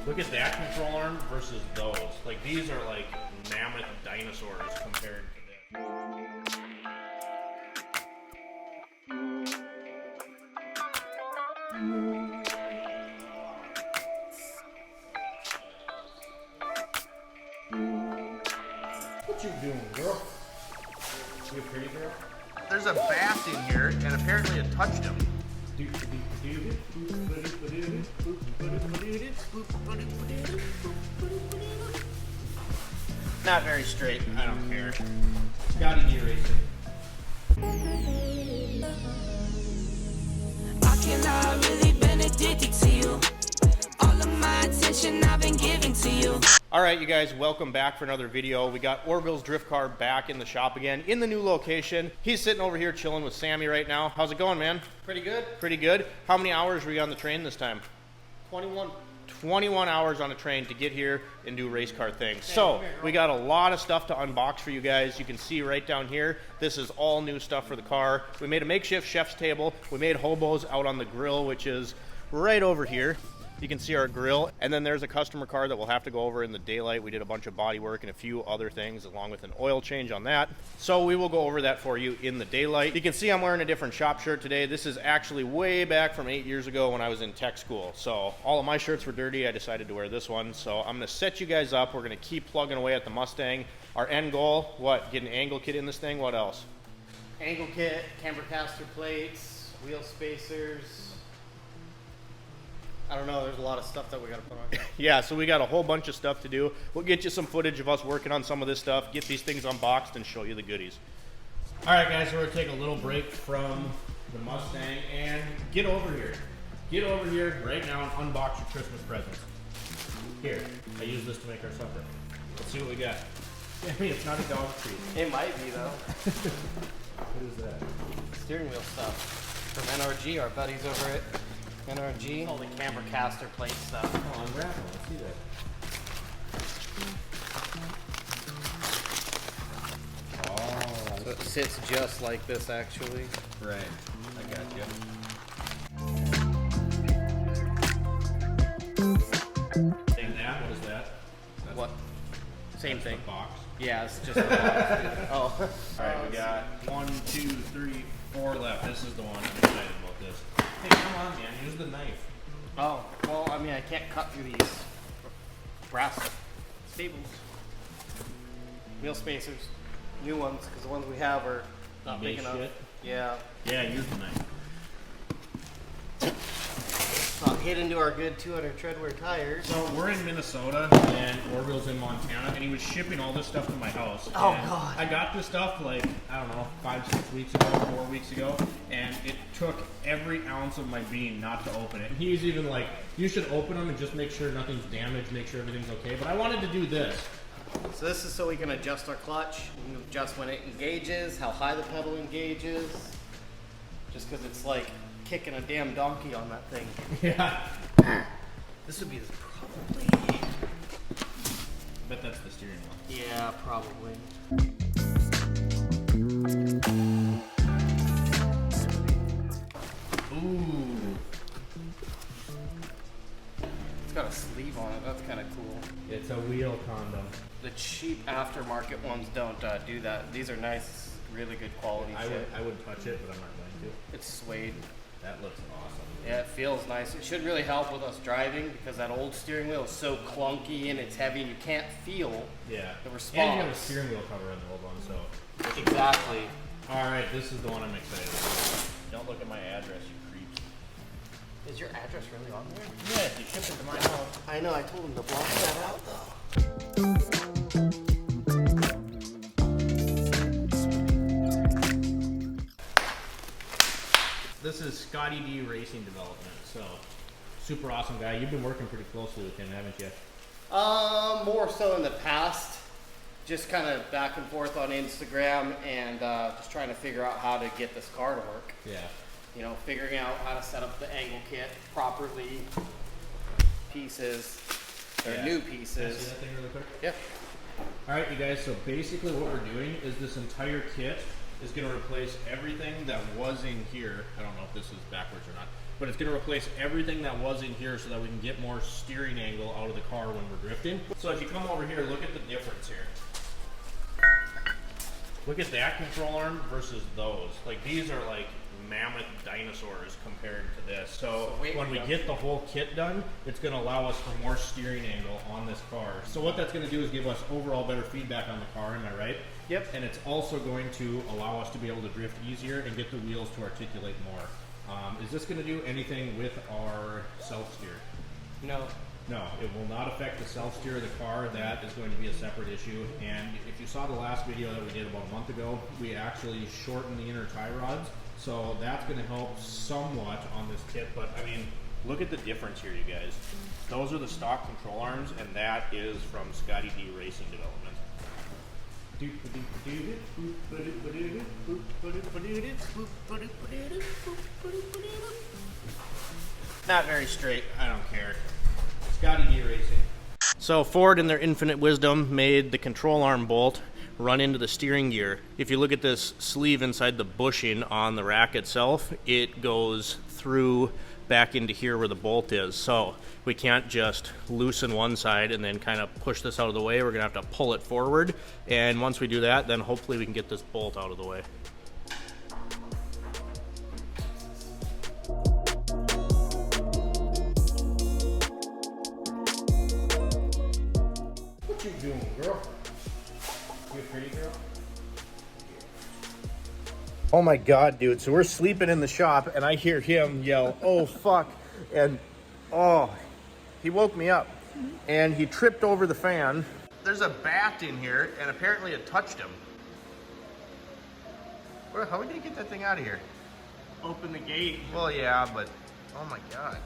Look at that control arm versus those. Like these are like mammoth dinosaurs compared to this. What you doing, girl? You a pretty girl? There's a bat in here, and apparently it touched him. Not very straight. I don't care. Scotidi racing. I cannot really been addicted to you. All of my attention I've been giving to you. All right, you guys, welcome back for another video. We got Orville's drift car back in the shop again in the new location. He's sitting over here chilling with Sammy right now. How's it going, man? Pretty good. Pretty good. How many hours were you on the train this time? 21. 21 hours on a train to get here and do race car things. So we got a lot of stuff to unbox for you guys. You can see right down here, this is all new stuff for the car. We made a makeshift chef's table. We made hobos out on the grill, which is right over here. You can see our grill, and then there's a customer car that we'll have to go over in the daylight. We did a bunch of body work and a few other things along with an oil change on that. So we will go over that for you in the daylight. You can see I'm wearing a different shop shirt today. This is actually way back from 8 years ago when I was in tech school. So all of my shirts were dirty. I decided to wear this one. So I'm gonna set you guys up. We're gonna keep plugging away at the Mustang. Our end goal, what? Get an angle kit in this thing, what else? Angle kit, camber caster plates, wheel spacers. I don't know, there's a lot of stuff that we gotta put on. Yeah, so we got a whole bunch of stuff to do. We'll get you some footage of us working on some of this stuff, get these things unboxed, and show you the goodies. All right, guys, we're gonna take a little break from the Mustang and get over here. Get over here right now and unbox your Christmas presents. Here, I use this to make our supper. Let's see what we got. I mean, it's not a dog treat. It might be though. What is that? Steering wheel stuff from NRG, our buddies over at NRG. All the camber caster plate stuff. Oh, unravel. Let's see that. Oh, So it sits just like this actually. right. I got you. Same that? What is that? That's What? Same thing. the box. Yeah, it's just a box. Oh. All right, we got 1, 2, 3, 4 left. This is the one. I'm excited about this. Hey, come on, man. Use the knife. Oh, well, I mean, I can't cut through these brass staples. Wheel spacers. New ones, because the ones we have are not big enough. Shit. Yeah. Yeah, use the knife. Not hit into our good 200 treadwear tires. So we're in Minnesota and Orville's in Montana, and he was shipping all this stuff to my house. Oh, And God. I got this stuff like, I don't know, 5, 6 weeks ago, 4 weeks ago, and it took every ounce of my being not to open it. And he's even like, you should open them and just make sure nothing's damaged, make sure everything's okay. But I wanted to do this. So this is so we can adjust our clutch, we can adjust when it engages, how high the pedal engages. Just because it's like kicking a damn donkey on that thing. Yeah. This would be probably... I bet that's the steering wheel. Yeah, probably. Ooh. It's got a sleeve on it, that's kind of cool. It's a wheel condom. The cheap aftermarket ones don't do that. These are nice, really good quality shit. I would touch it, but I'm not going to. It's suede. That looks awesome. Yeah, it feels nice. It should really help with us driving because that old steering wheel is so clunky and it's heavy and you can't feel Yeah. the response. And you have a steering wheel cover on the old one, so. Exactly. All right, this is the one I'm excited about. Don't look at my address, you creeps. Is your address really on there? Yes, you shipped it to my house. I know, I told him to block that out though. This is Scotidi Racing Development, so super awesome guy. You've been working pretty closely with him, haven't you? More so in the past. Just kind of back and forth on Instagram and just trying to figure out how to get this car to work. Yeah. You know, figuring out how to set up the angle kit properly, pieces, or Yeah. new Can I pieces. see that thing really quick? Yeah. All right, you guys, so basically what we're doing is this entire kit is going to replace everything that was in here. I don't know if this is backwards or not. but it's going to replace everything that was in here so that we can get more steering angle out of the car when we're drifting. So if you come over here, look at the difference here. Look at that control arm versus those. Like, these are like mammoth dinosaurs compared to this. So when we get the whole kit done, it's going to allow us for more steering angle on this car. So what that's going to do is give us overall better feedback on the car, am I right? Yep. And it's also going to allow us to be able to drift easier and get the wheels to articulate more. Is this going to do anything with our self-steer? No. No, it will not affect the self-steer of the car. That is going to be a separate issue. And if you saw the last video that we did about a month ago, we actually shortened the inner tie rods. So that's going to help somewhat on this kit. But I mean, look at the difference here, you guys. Those are the stock control arms, and that is from Scotidi Racing Development. Not very straight. I don't care. Scotidi Racing. So Ford, in their infinite wisdom, made the control arm bolt run into the steering gear. If you look at this sleeve inside the bushing on the rack itself, it goes through back into here where the bolt is. So we can't just loosen one side and then kind of push this out of the way. We're gonna have to pull it forward. And once we do that, then hopefully we can get this bolt out of the way. What you doing, girl? You a pretty girl? Oh my God, dude. So we're sleeping in the shop and I hear him yell, "Oh fuck." And oh, he woke me up and he tripped over the fan. There's a bat in here and apparently it touched him. How are we gonna get that thing out of here? Open the gate. Well, yeah, but oh my God.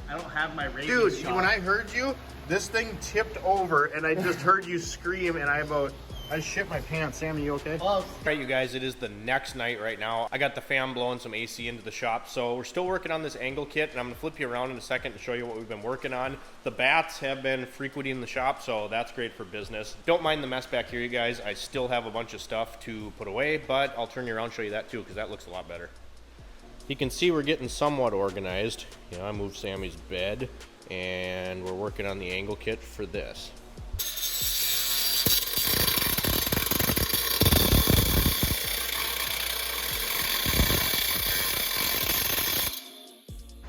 I don't have my radio Dude, shot. when I heard you, this thing tipped over and I just heard you scream and I shit my pants. Sam, are you okay? Well, Alright, you guys, it is the next night right now. I got the fan blowing some AC into the shop, so we're still working on this angle kit, and I'm going to flip you around in a second and show you what we've been working on. The bats have been frequenting the shop, so that's great for business. Don't mind the mess back here, you guys. I still have a bunch of stuff to put away, but I'll turn you around and show you that too, because that looks a lot better. You can see we're getting somewhat organized. You know, I moved Sammy's bed, and we're working on the angle kit for this.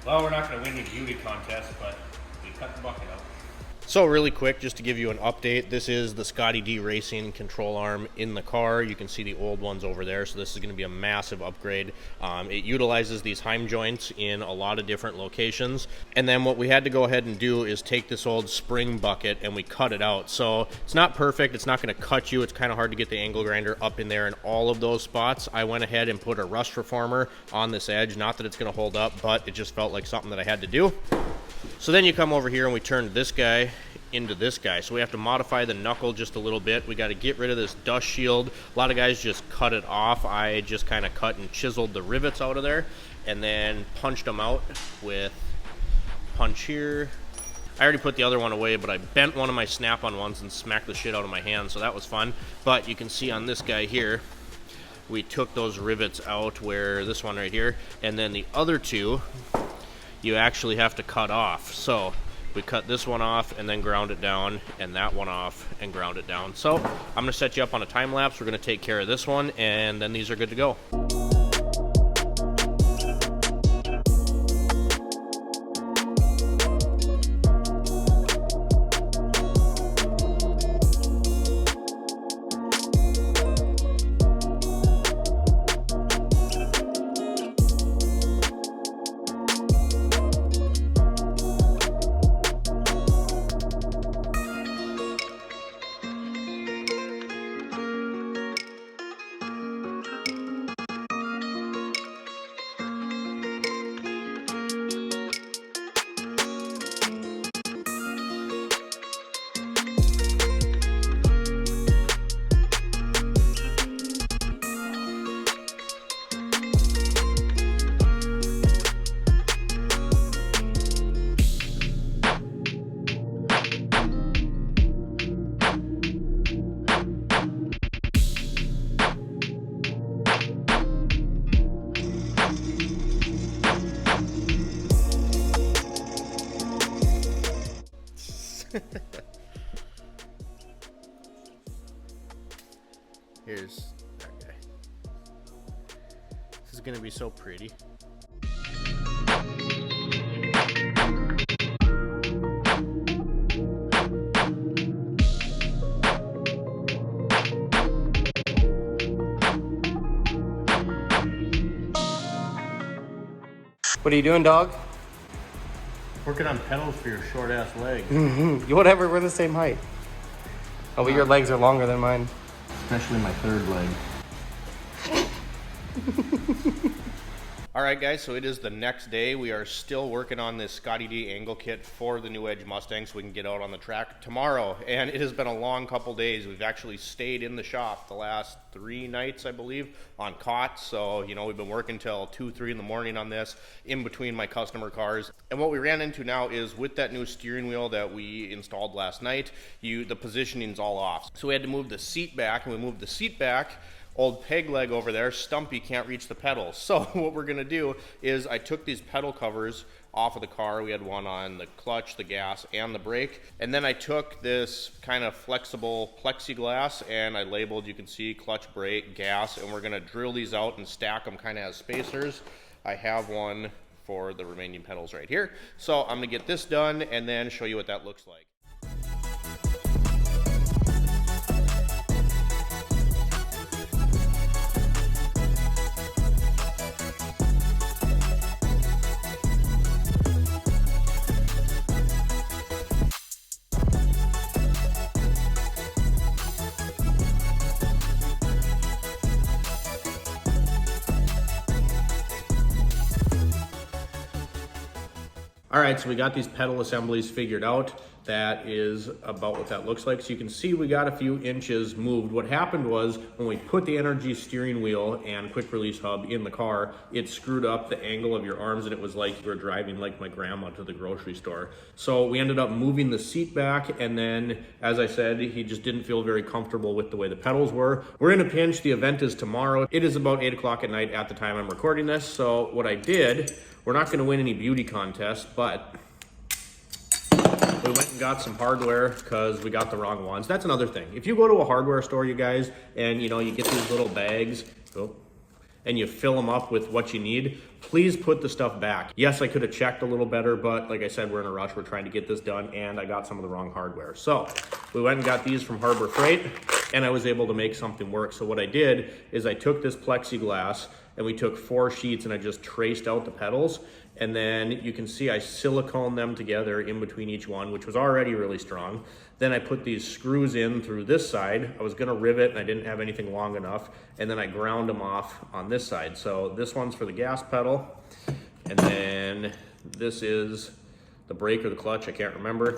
Well, we're not going to win the beauty contest, but we cut the bucket out. So really quick, just to give you an update, this is the Scotidi Racing control arm in the car. You can see the old ones over there, so this is going to be a massive upgrade. It utilizes these Heim joints in a lot of different locations. And then what we had to go ahead and do is take this old spring bucket and we cut it out. So it's not perfect, it's not going to cut you, it's kind of hard to get the angle grinder up in there in all of those spots. I went ahead and put a rust reformer on this edge, not that it's going to hold up, but it just felt like something that I had to do. So then you come over here and we turn this guy into this guy. So we have to modify the knuckle just a little bit. We got to get rid of this dust shield. A lot of guys just cut it off. I just kind of cut and chiseled the rivets out of there and then punched them out with punch here. I already put the other one away, but I bent one of my snap-on ones and smacked the shit out of my hand, so that was fun. But you can see on this guy here, we took those rivets out, where this one right here, and then the other two you actually have to cut off. So we cut this one off and then ground it down, and that one off and ground it down. So I'm going to set you up on a time lapse. We're going to take care of this one, and then these are good to go. Here's that guy. This is gonna be so pretty. What are you doing, dog? Working on pedals for your short ass leg. Whatever, we're the same height. Oh, but your legs are longer than mine. Especially my third leg. Alright guys, so it is the next day. We are still working on this Scotidi angle kit for the New Edge Mustang so we can get out on the track tomorrow. And it has been a long couple days. We've actually stayed in the shop the last 3 nights, I believe, on cots. So, you know, we've been working till 2, 3 in the morning on this in between my customer cars. And what we ran into now is with that new steering wheel that we installed last night, the positioning's all off. So we had to move the seat back, and we moved the seat back. Old peg leg over there, Stumpy can't reach the pedals. So what we're gonna do is I took these pedal covers off of the car. We had one on the clutch, the gas, and the brake. And then I took this kind of flexible plexiglass and I labeled, you can see, clutch, brake, gas, and we're gonna drill these out and stack them kind of as spacers. I have one for the remaining pedals right here. So I'm gonna get this done and then show you what that looks like. All right, so we got these pedal assemblies figured out. That is about what that looks like. So you can see we got a few inches moved. What happened was when we put the Energy steering wheel and quick release hub in the car, it screwed up the angle of your arms and it was like you were driving like my grandma to the grocery store. So we ended up moving the seat back, and then, as I said, he just didn't feel very comfortable with the way the pedals were. We're in a pinch. The event is tomorrow. It is about 8 o'clock at night at the time I'm recording this. So what I did, we're not gonna win any beauty contests, but we went and got some hardware because we got the wrong ones. That's another thing. If you go to a hardware store, you guys, and you know, you get these little bags, and you fill them up with what you need, please put the stuff back. Yes, I could have checked a little better, but like I said, we're in a rush. We're trying to get this done, and I got some of the wrong hardware. So we went and got these from Harbor Freight, and I was able to make something work. So what I did is I took this plexiglass, and we took 4 sheets, and I just traced out the pedals. And then you can see I silicone them together in between each one, which was already really strong. Then I put these screws in through this side. I was gonna rivet and I didn't have anything long enough. And then I ground them off on this side. So this one's for the gas pedal. And then this is the brake or the clutch, I can't remember.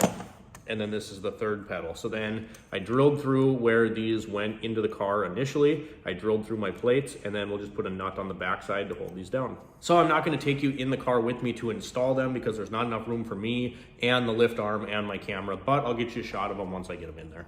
And then this is the third pedal. So then I drilled through where these went into the car initially. I drilled through my plates, and then we'll just put a nut on the backside to hold these down. So I'm not gonna take you in the car with me to install them because there's not enough room for me and the lift arm and my camera, but I'll get you a shot of them once I get them in there.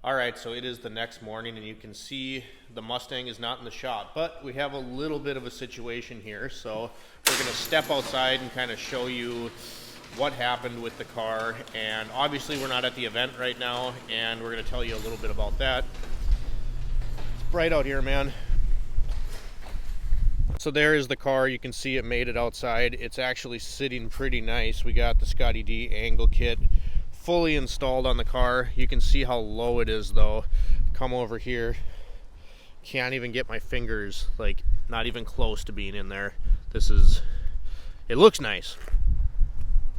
All right, so it is the next morning, and you can see the Mustang is not in the shop, but we have a little bit of a situation here. So we're gonna step outside and kind of show you what happened with the car. And obviously we're not at the event right now, and we're gonna tell you a little bit about that. It's bright out here, man. So there is the car. You can see it made it outside. It's actually sitting pretty nice. We got the Scotidi angle kit fully installed on the car. You can see how low it is though. Come over here. Can't even get my fingers, like, not even close to being in there. It looks nice.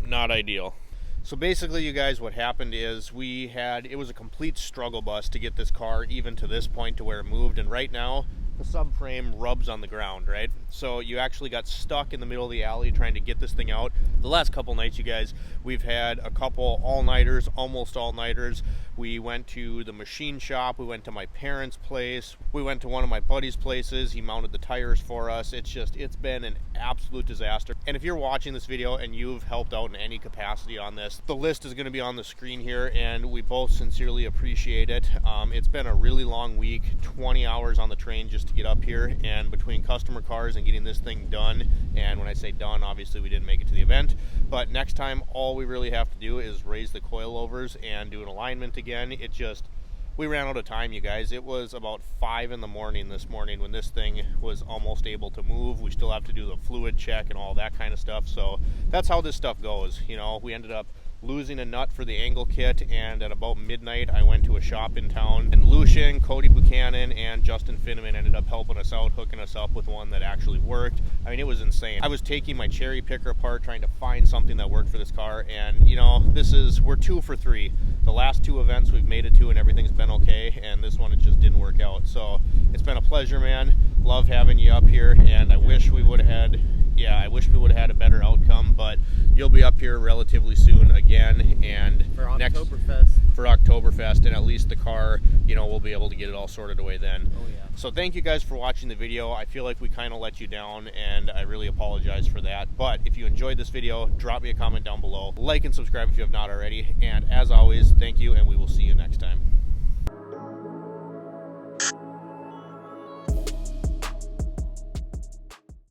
not ideal. So basically, you guys, what happened is it was a complete struggle bus to get this car even to this point to where it moved, and right now the subframe rubs on the ground, right? So you actually got stuck in the middle of the alley trying to get this thing out. The last couple nights, you guys, we've had a couple all-nighters, almost all-nighters. We went to the machine shop, we went to my parents' place, we went to one of my buddy's places, he mounted the tires for us. It's been an absolute disaster. And if you're watching this video and you've helped out in any capacity on this, the list is going to be on the screen here, and we both sincerely appreciate it. It's been a really long week, 20 hours on the train just to get up here, and between customer cars and getting this thing done, and when I say done, obviously we didn't make it to the event, but next time all we really have to do is raise the coilovers and do an alignment again. We ran out of time, you guys. It was about 5 in the morning this morning when this thing was almost able to move. We still have to do the fluid check and all that kind of stuff, so that's how this stuff goes. You know, we ended up losing a nut for the angle kit, and at about midnight I went to a shop in town, and Lucian, Cody Buchanan, and Justin Finneman ended up helping us out, hooking us up with one that actually worked. I mean, it was insane. I was taking my cherry picker apart trying to find something that worked for this car, and you know, we're 2 for 3. The last 2 events we've made it to and everything's been okay, and this one it just didn't work out. So it's been a pleasure, man. Love having you up here, and I wish we would have had a better outcome, but you'll be up here relatively soon again, and For Oktoberfest, and at least the car, you know, we'll be able to get it all sorted away then. Oh yeah. So thank you guys for watching the video. I feel like we kind of let you down, and I really apologize for that. But if you enjoyed this video, drop me a comment down below. Like and subscribe if you have not already. And as always, thank you, and we will see you next time.